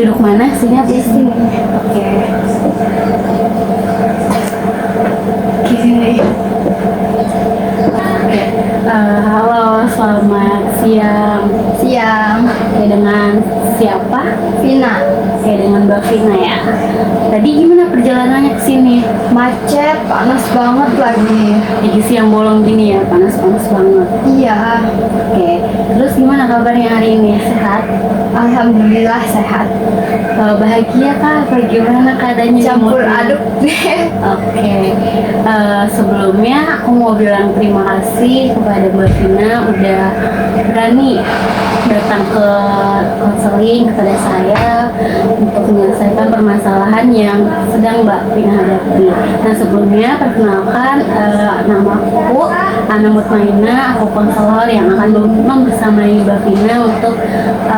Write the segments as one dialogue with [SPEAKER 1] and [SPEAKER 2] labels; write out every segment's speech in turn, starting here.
[SPEAKER 1] duduk mana? Sini apa sini? Oke. Di sini. Oke. Halo, selamat siang.
[SPEAKER 2] Siang,
[SPEAKER 1] Oke, dengan siapa?
[SPEAKER 2] Vina.
[SPEAKER 1] Oke, dengan Mbak Vina ya. Tadi gimana perjalanannya ke sini?
[SPEAKER 2] Macet, panas banget lagi.
[SPEAKER 1] Jadi siang bolong gini ya, panas-panas banget.
[SPEAKER 2] Iya,
[SPEAKER 1] Oke, terus gimana kabarnya hari ini? Sehat?
[SPEAKER 2] alhamdulillah sehat.
[SPEAKER 1] Bahagia kah? Apa gimana keadaannya?
[SPEAKER 2] Campur
[SPEAKER 1] Moodnya?
[SPEAKER 2] aduk deh.
[SPEAKER 1] Oke, sebelumnya aku mau bilang terima kasih kepada Mbak Vina udah berani datang ke konseling kepada saya untuk menyelesaikan permasalahan yang sedang Mbak Vina hadapi. Nah, sebelumnya perkenalkan, nama aku Ana Mutmaina, aku konselor yang akan membersamai Mbak Vina untuk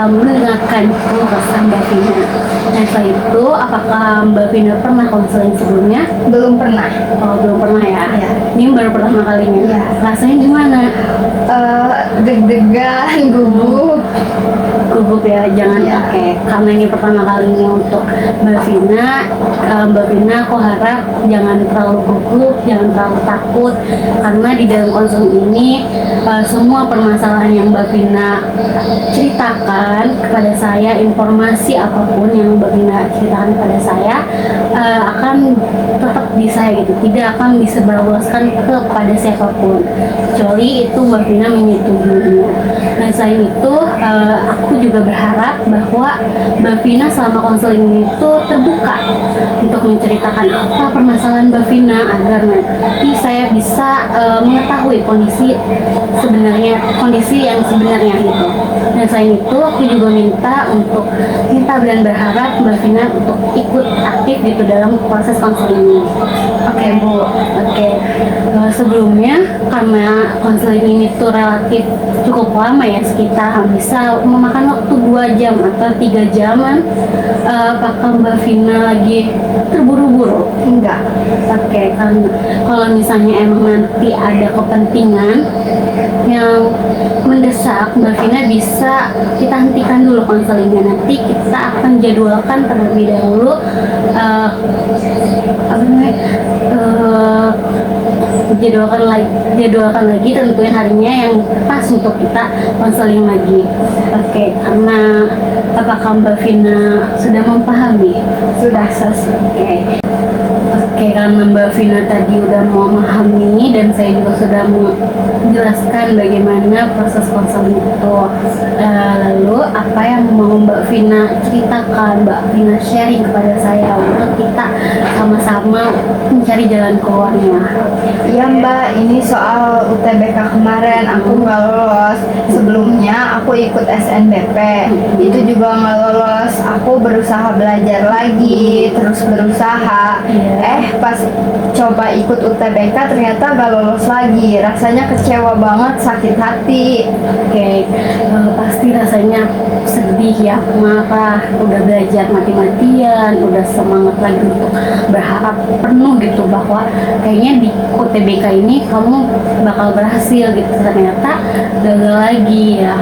[SPEAKER 1] mendengarkan keluh kesah Mbak Vina. Nah, setelah itu, apakah Mbak Vina pernah konseling sebelumnya?
[SPEAKER 2] Belum pernah.
[SPEAKER 1] Oh, belum pernah ya?
[SPEAKER 2] Iya.
[SPEAKER 1] Ini baru pertama kalinya?
[SPEAKER 2] Iya.
[SPEAKER 1] Rasanya gimana?
[SPEAKER 2] Deg-degan, gugup.
[SPEAKER 1] Gugup ya, jangan
[SPEAKER 2] Iya.
[SPEAKER 1] pakai. Karena ini pertama kalinya untuk Mbak Vina, aku harap jangan terlalu gugup, jangan terlalu takut. Karena di dalam konseling ini, semua permasalahan yang Mbak Vina ceritakan kepada saya, informasi apapun yang Mbak Vina ceritakan kepada saya, akan tetap di saya gitu, tidak akan disebarluaskan kepada siapapun, kecuali itu Mbak Vina menyetujuinya. Nah, selain itu, aku juga berharap bahwa Mbak Vina selama konseling itu terbuka untuk menceritakan apa permasalahan Mbak Vina agar nanti saya bisa mengetahui kondisi yang sebenarnya gitu. Dan selain itu, aku juga minta dan berharap Mbak Vina untuk ikut aktif gitu dalam proses konseling ini.
[SPEAKER 2] Oke, Bu.
[SPEAKER 1] Oke. Sebelumnya karena konseling ini tuh relatif cukup lama ya, sekitar bisa memakan waktu 2 jam atau 3 jaman. Apakah Mbak Vina lagi terburu-buru?
[SPEAKER 2] Enggak.
[SPEAKER 1] Oke, kan kalau misalnya emang nanti ada kepentingan yang mendesak, Mbak Vina bisa kita hentikan dulu konselingnya. Nanti kita akan jadwalkan terlebih dahulu jadwalkan lagi tentuin harinya yang pas untuk kita konseling lagi. Oke, karena apakah Mbak Vina sudah memahami?
[SPEAKER 2] Sudah.
[SPEAKER 1] Oke. Oke, karena Mbak Vina tadi udah mau memahami dan saya juga sudah menjelaskan bagaimana proses konseling itu. Lalu apa yang mau Mbak Vina ceritakan, Mbak Vina sharing kepada saya untuk kita sama-sama mencari jalan keluarnya?
[SPEAKER 2] Iya, Mbak, ini soal UTBK kemarin aku nggak lolos. Sebelumnya aku ikut SNBP, itu juga nggak lolos. Aku berusaha belajar lagi, terus berusaha. Pas coba ikut UTBK ternyata nggak lolos lagi. Rasanya kecewa banget, sakit hati.
[SPEAKER 1] Oke, pasti rasanya sedih ya, marah, udah belajar mati-matian, udah semangat lagi untuk berharap penuh gitu bahwa kayaknya di UTBK ini kamu bakal berhasil gitu, ternyata gagal lagi ya.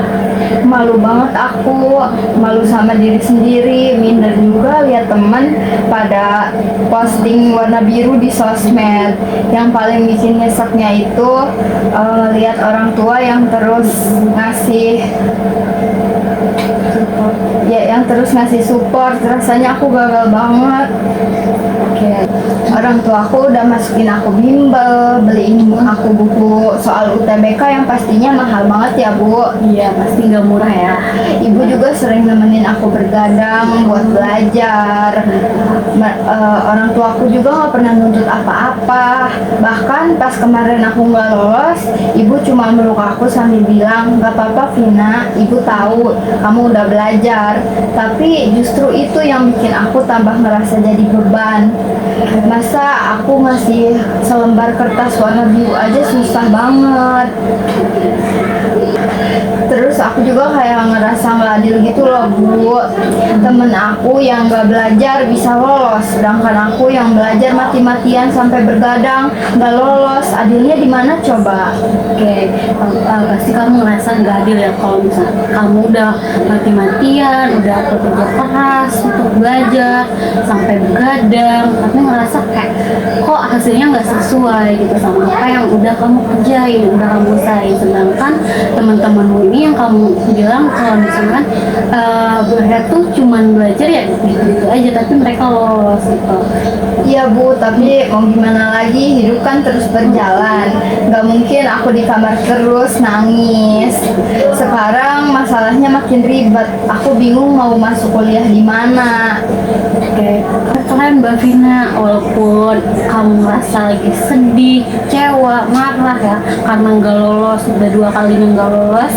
[SPEAKER 2] Malu banget aku, malu sama diri sendiri, minder juga lihat teman pada posting warna biru di sosmed. Yang paling bikin nyeseknya itu lihat orang tua yang terus ngasih support, rasanya aku gagal banget. Oke. Orang tua aku udah masukin aku bimbel, beliin aku buku soal UTBK yang pastinya mahal banget ya, Bu.
[SPEAKER 1] Iya, pasti nggak murah ya.
[SPEAKER 2] Ibu juga sering nemenin aku bergadang buat belajar. Orang tua aku juga nggak pernah nuntut apa-apa. Bahkan pas kemarin aku nggak lolos, ibu cuma meluk aku sambil bilang, "Gak apa-apa Vina, ibu tahu kamu udah belajar." Tapi justru itu yang bikin aku tambah merasa jadi beban. Masa aku ngasih selembar kertas warna biru aja susah banget. Terus aku juga kayak ngerasa nggak adil gitu loh Bu. Temen aku yang nggak belajar bisa lolos, sedangkan aku yang belajar mati-matian sampai bergadang nggak lolos. Adilnya di mana coba?
[SPEAKER 1] Oke, pasti kamu ngerasa nggak adil ya kalau misalnya kamu udah mati-matian, udah bekerja keras untuk belajar sampai begadang, tapi ngerasa kayak kok hasilnya nggak sesuai gitu sama apa yang udah kamu kerjain, udah kamu usahain. Sedangkan teman-temanmu ini yang kamu bilang kalau misalkan mereka tuh cuman belajar ya gitu aja, tapi mereka lolos gitu.
[SPEAKER 2] Iya Bu, tapi mau gimana lagi, hidup kan terus berjalan. Gak mungkin aku di kamar terus nangis. Sekarang masalahnya makin ribet. Aku bingung mau masuk kuliah di mana.
[SPEAKER 1] Oke, keren Mbak Vina, walaupun kamu merasa lagi sedih, kecewa, marah ya karena nggak lolos, udah 2 kali nggak lolos,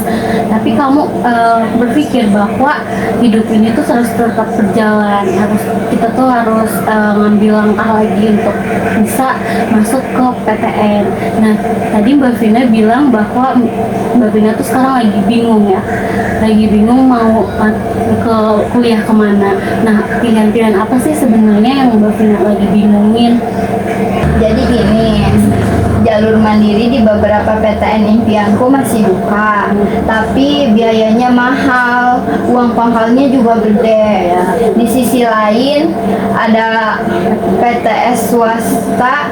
[SPEAKER 1] tapi kamu berpikir bahwa hidup ini tuh harus tetap berjalan, kita tuh harus ngambil langkah lagi untuk bisa masuk ke PTN. Nah, tadi Mbak Vina bilang bahwa Mbak Vina tuh sekarang lagi bingung ya, lagi bingung mau ke kuliah kemana. Nah, pilihan-pilihan apa sih sebenarnya yang Mbak Vina lagi bingungin?
[SPEAKER 2] Jadi gini, jalur mandiri di beberapa PTN impianku masih buka, tapi biayanya mahal, uang pangkalnya juga gede. Di sisi lain ada PTS swasta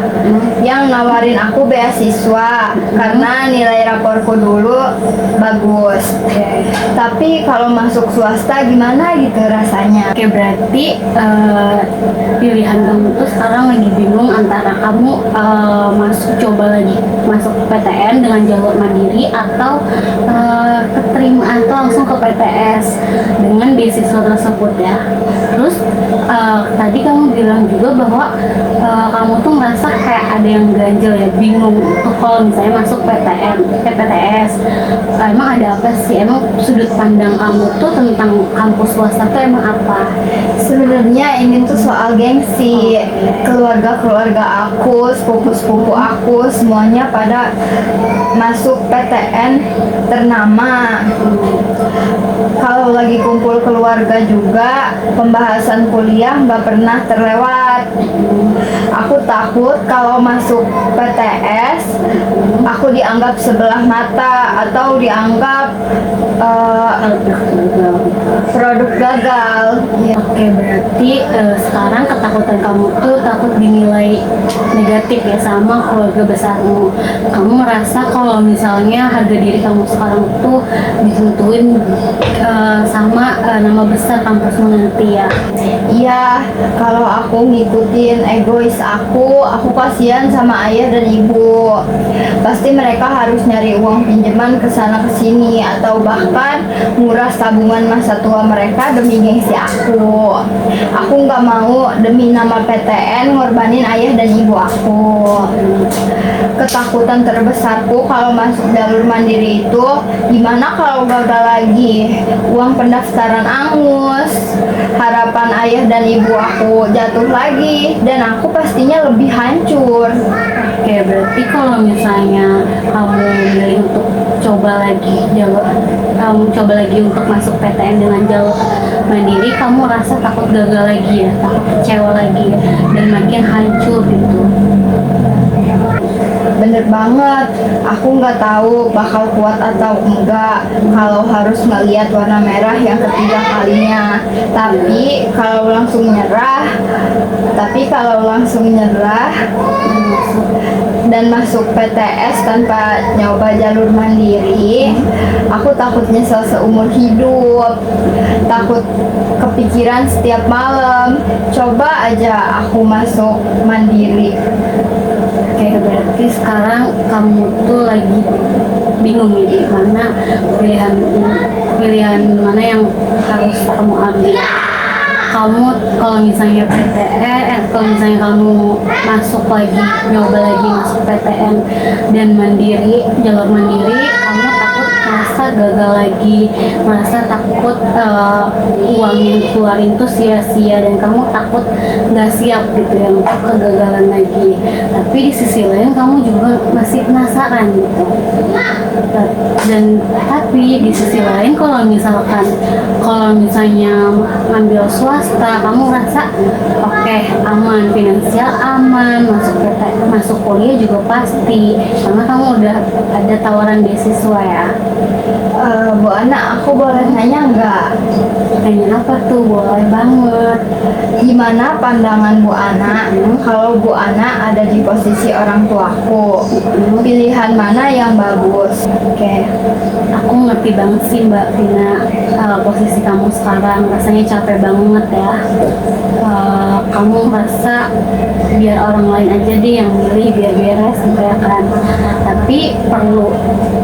[SPEAKER 2] yang nawarin aku beasiswa karena nilai raporku dulu bagus. Tapi kalau masuk swasta gimana gitu rasanya?
[SPEAKER 1] Oke, berarti pilihan kamu tuh sekarang lagi bingung antara kamu coba lagi masuk PTN dengan jalur mandiri atau keterima atau langsung ke PTS dengan beasiswa tersebut ya. Terus tadi kamu bilang juga bahwa kamu tuh merasa kayak ada yang ganjel ya, bingung tuh kalau misalnya masuk PTN ke PTS. Emang ada apa sih? Emang sudut pandang kamu tuh tentang kampus swasta tuh emang apa?
[SPEAKER 2] Sebenarnya ini tuh soal gengsi. Keluarga aku, sepupu-sepupu aku semuanya pada masuk PTN ternama. Kalau lagi kumpul keluarga juga, pembahasan kuliah nggak pernah terlewat. Aku takut kalau masuk PTS, aku dianggap sebelah mata atau dianggap produk gagal.
[SPEAKER 1] Oke, berarti sekarang ketakutan kamu tuh takut dinilai negatif ya sama keluarga besarmu. Kamu merasa kalau misalnya harga diri kamu sekarang tuh ditentuin sama nama besar kampusmu nanti ya.
[SPEAKER 2] Iya, kalau aku ngikutin egois aku kasihan sama ayah dan ibu. Pasti mereka harus nyari uang pinjaman ke sana ke sini atau bahkan nguras tabungan masa tua mereka demi gengsi aku. Aku nggak mau demi nama PTN ngorbanin ayah dan ibu aku. Ketakutan terbesarku kalau masuk jalur mandiri itu, gimana kalau gagal lagi? Uang pendaftaran angus, harapan ayah dan ibu aku jatuh lagi, dan aku pastinya lebih hancur.
[SPEAKER 1] Oke, berarti kalau misalnya kamu milih untuk kamu coba lagi untuk masuk PTN dengan jalur mandiri, kamu rasa takut gagal lagi ya, takut kecewa lagi ya, dan makin hancur gitu.
[SPEAKER 2] Bener banget, aku nggak tahu bakal kuat atau enggak kalau harus ngeliat warna merah yang ketiga kalinya. Tapi kalau langsung nyerah dan masuk PTS tanpa nyoba jalur mandiri, aku takut nyesel seumur hidup, takut kepikiran setiap malam. Coba aja aku masuk mandiri.
[SPEAKER 1] Oke, berarti sekarang kamu tuh lagi bingung nih di mana pilihan mana yang harus kamu ambil. Kamu kalau misalnya kalau misalnya kamu nyoba lagi masuk PTN dan jalur mandiri, kamu takut merasa gagal lagi, merasa takut uang yang keluarin tuh sia-sia dan kamu takut nggak siap gitu ya untuk kegagalan lagi. Tapi di sisi lain kamu juga masih penasaran gitu. Dan tapi di sisi lain kalau misalnya ngambil swasta, kamu rasa oke, aman, finansial aman, masuk kuliah juga pasti karena kamu udah ada tawaran beasiswa ya.
[SPEAKER 2] Bu Ana, aku boleh nanya nggak?
[SPEAKER 1] Tanya apa tuh? Boleh banget.
[SPEAKER 2] Gimana pandangan Bu Ana kalau Bu Ana ada di posisi orang tuaku? Pilihan mana yang bagus?
[SPEAKER 1] Oke, aku ngerti banget sih Mbak Vina, posisi kamu sekarang rasanya capek banget ya. Kamu merasa biar orang lain aja deh yang milih biar beres gitu ya kan. Tapi perlu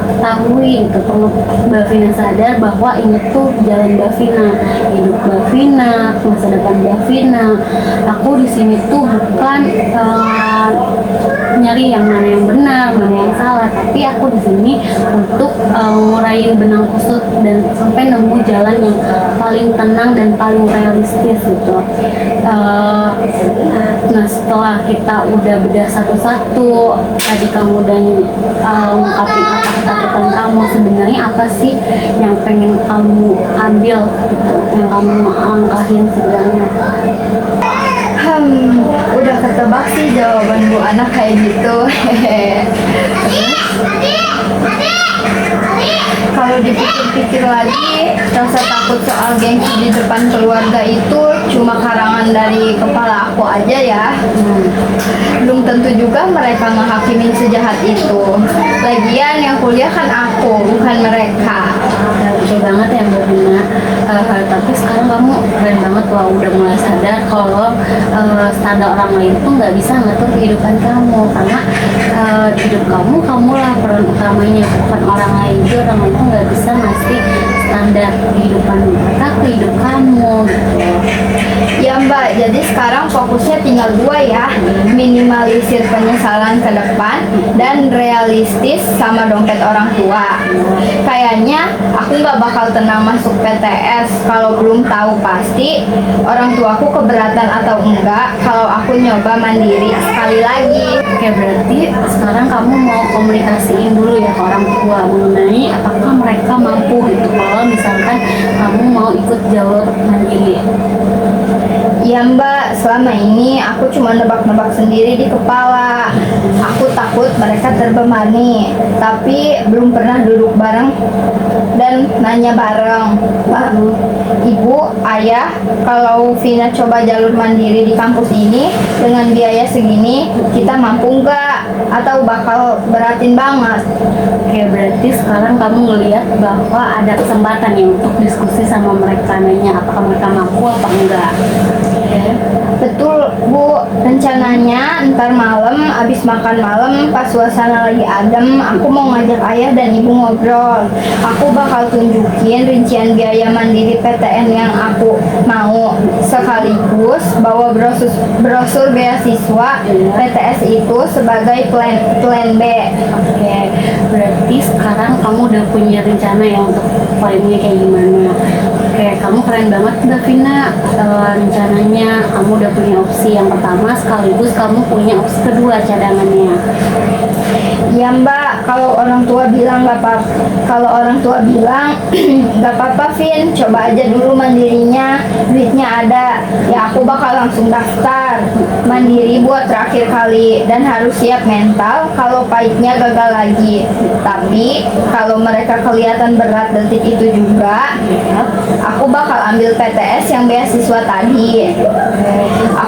[SPEAKER 1] ketahui gitu, perlu Mbak Vina sadar bahwa ini tuh jalan Mbak Vina, hidup Mbak Vina, masa depan Mbak Vina. Aku di sini tuh bukan nyari yang mana yang benar, mana yang salah, tapi aku di sini untuk ngurain benang kusut dan sampai nemu jalan yang paling tenang dan paling realistis gitu. Nah, setelah kita udah bedah satu-satu, tadi kamu udah ngungkapin apa ketakutan kamu, sebenarnya apa sih yang pengen kamu ambil gitu, yang kamu angkahin sebenarnya?
[SPEAKER 2] Udah ketebak sih jawaban Bu Ana kayak gitu. Kalau dipikir-pikir lagi, rasa takut soal gengsi di depan keluarga itu cuma karangan dari kepala aku aja ya. Belum tentu juga mereka ngehakimin sejahat itu. Lagian yang kuliah kan aku, bukan mereka.
[SPEAKER 1] Oke banget ya Mbak Vina. Tapi sekarang kamu keren banget loh, udah mulai sadar kalau standar orang lain tuh nggak bisa ngatur kehidupan kamu, karena di hidup kamulah peran utamanya, bukan orang lain. Jadi orang lain tuh nggak bisa ngasih standar kehidupan mereka ke hidup kamu gitu.
[SPEAKER 2] Ya Mbak, jadi sekarang fokusnya tinggal dua ya, minimalisir penyesalan ke depan dan realistis sama dompet orang tua. Kayaknya aku nggak bakal tenang masuk PTS kalau belum tahu pasti orang tuaku keberatan atau enggak kalau aku nyoba mandiri sekali lagi.
[SPEAKER 1] Oke, berarti sekarang kamu mau komunikasiin dulu ya ke orang tua mengenai apakah mereka mampu gitu kalau misalkan kamu mau ikut jalur mandiri.
[SPEAKER 2] Ya Mbak, selama ini aku cuma nebak-nebak sendiri di kepala. Aku takut mereka terbebani, tapi belum pernah duduk bareng dan nanya bareng. Pak, Ibu, Ayah, kalau Vina coba jalur mandiri di kampus ini dengan biaya segini, kita mampu nggak? Atau bakal beratin banget?
[SPEAKER 1] Oke, berarti sekarang kamu ngelihat bahwa ada kesempatan ya untuk diskusi sama mereka, nanya apakah mereka mampu apa enggak.
[SPEAKER 2] Betul Bu, rencananya ntar malam abis makan malam pas suasana lagi adem, aku mau ngajak ayah dan ibu ngobrol. Aku bakal tunjukin rincian biaya mandiri PTN yang aku mau, sekaligus bawa brosur beasiswa PTS itu sebagai plan B.
[SPEAKER 1] Oke, berarti sekarang kamu udah punya rencana ya untuk plannya kayak gimana. Oke, kamu keren banget Mbak Vina. Rencananya kamu udah punya opsi yang pertama, sekaligus kamu punya opsi kedua cadangannya.
[SPEAKER 2] Ya Mbak, kalau orang tua bilang nggak apa, kalau orang tua bilang nggak apa-apa Vin, coba aja dulu mandirinya, duitnya ada, ya aku bakal langsung daftar mandiri buat terakhir kali dan harus siap mental kalau pahitnya gagal lagi. Tapi kalau mereka kelihatan berat detik itu juga, aku bakal ambil PTS yang beasiswa tadi.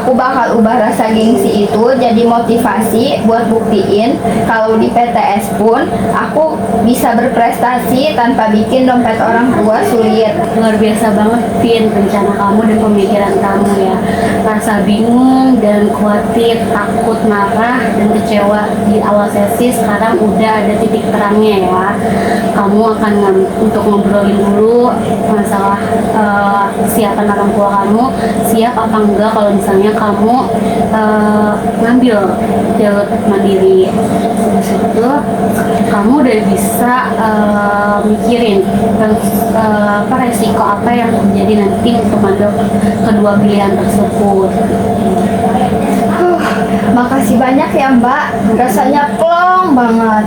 [SPEAKER 2] Aku bakal ubah rasa gengsi itu jadi motivasi buat buktiin kalau di PTS pun aku bisa berprestasi tanpa bikin dompet orang tua sulit.
[SPEAKER 1] Luar biasa banget Vin, rencana kamu dan pemikiran kamu ya. Rasa bingung dan khawatir, takut, marah, dan kecewa di awal sesi sekarang udah ada titik terangnya ya. Kamu akan untuk ngobrolin dulu masalah kesiapan orang tua kamu, siap apa enggak kalau misalnya kamu ngambil jalur mandiri. Terus itu kamu udah bisa mikirin apa resiko apa yang terjadi nanti untuk mengambil kedua pilihan tersebut.
[SPEAKER 2] Makasih banyak ya Mbak, rasanya plong banget.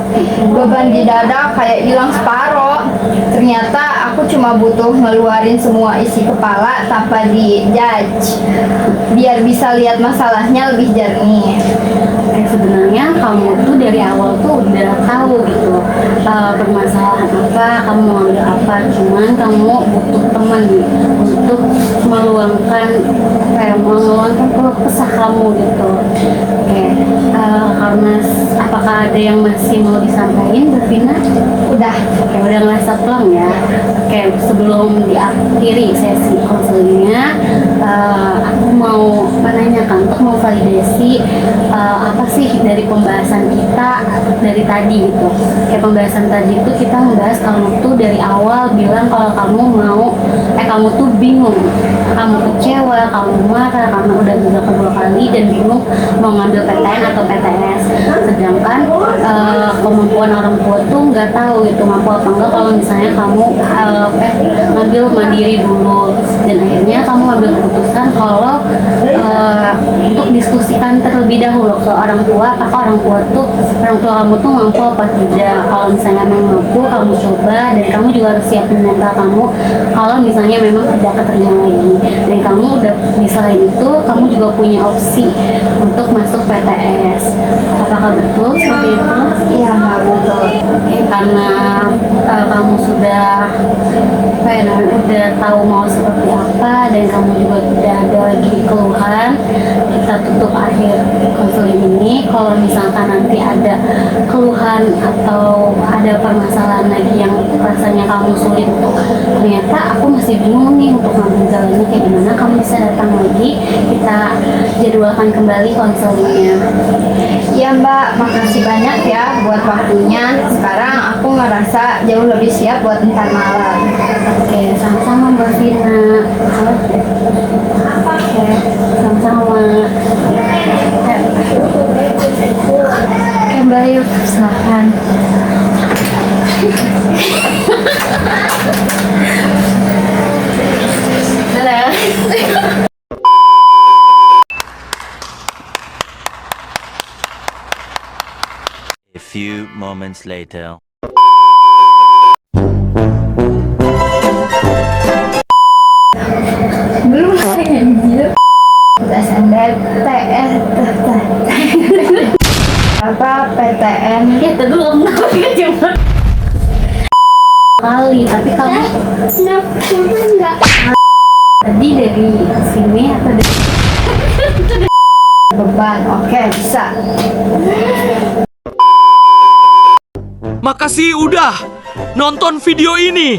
[SPEAKER 2] Beban di dada kayak hilang separoh. Ternyata aku cuma butuh ngeluarin semua isi kepala tanpa di-judge, biar bisa lihat masalahnya lebih jernih.
[SPEAKER 1] Sebenarnya kamu tuh dari awal tuh udah tahu gitu permasalahan apa, kamu mau ambil apa, cuman kamu butuh teman nih untuk meluangkan keluh kesah kamu gitu. Oke, karena apakah ada yang masih mau disampaikan, Davina?
[SPEAKER 2] Udah.
[SPEAKER 1] Oke, udah ngerasa plong ya. Oke, sebelum diakhiri sesi konselingnya, aku mau menanyakan untuk mau validasi apa sih dari pembahasan kita dari tadi gitu. Kayak pembahasan tadi itu kita membahas kamu tuh dari awal bilang kalau kamu tuh bingung, kamu kecewa, kamu marah karena udah gagal kedua kali dan bingung mau ngambil PTN atau PTS. Sedangkan kemampuan orang tua tuh nggak tahu gitu mampu apa enggak kalau misalnya kamu ngambil mandiri dulu, dan akhirnya kamu ambil keputusan kalau untuk diskusikan terlebih dahulu ke orang tua apakah orang tua kamu tuh mampu apa tidak. Kalau misalnya memang mampu, kamu coba, dan kamu juga harus siapin mental kamu kalau misalnya memang tidak keterima lagi, dan kamu udah di selain itu kamu juga punya opsi untuk masuk PTS. Apakah betul seperti itu?
[SPEAKER 2] Iya Mbak, betul.
[SPEAKER 1] Karena kamu sudah udah tahu mau seperti apa, dan kamu juga tidak ada lagi keluhan, kita tutup akhir konseling ini. Kalau misalkan nanti ada keluhan atau ada permasalahan lagi yang rasanya kamu sulit untuk ternyata aku masih bingung nih untuk ngambil jalannya kayak gimana, kamu bisa datang lagi, kita jadwalkan kembali konselingnya.
[SPEAKER 2] Iya Mbak, makasih banyak ya buat waktunya. Sekarang aku ngerasa jauh lebih siap buat ntar malam.
[SPEAKER 1] Oke, sama-sama Mbak Vina. Oke, sama-sama. Oke Mbak, yuk silahkan.
[SPEAKER 3] A few moments later.
[SPEAKER 2] Belum saya anjir. SNBTN apa PTN
[SPEAKER 1] Ya, tadi belum tahu ya cuma kali, tapi kamu
[SPEAKER 2] enggak
[SPEAKER 1] tadi dari sini atau dari
[SPEAKER 2] beban. Oke, bisa.
[SPEAKER 4] Makasih udah nonton video ini.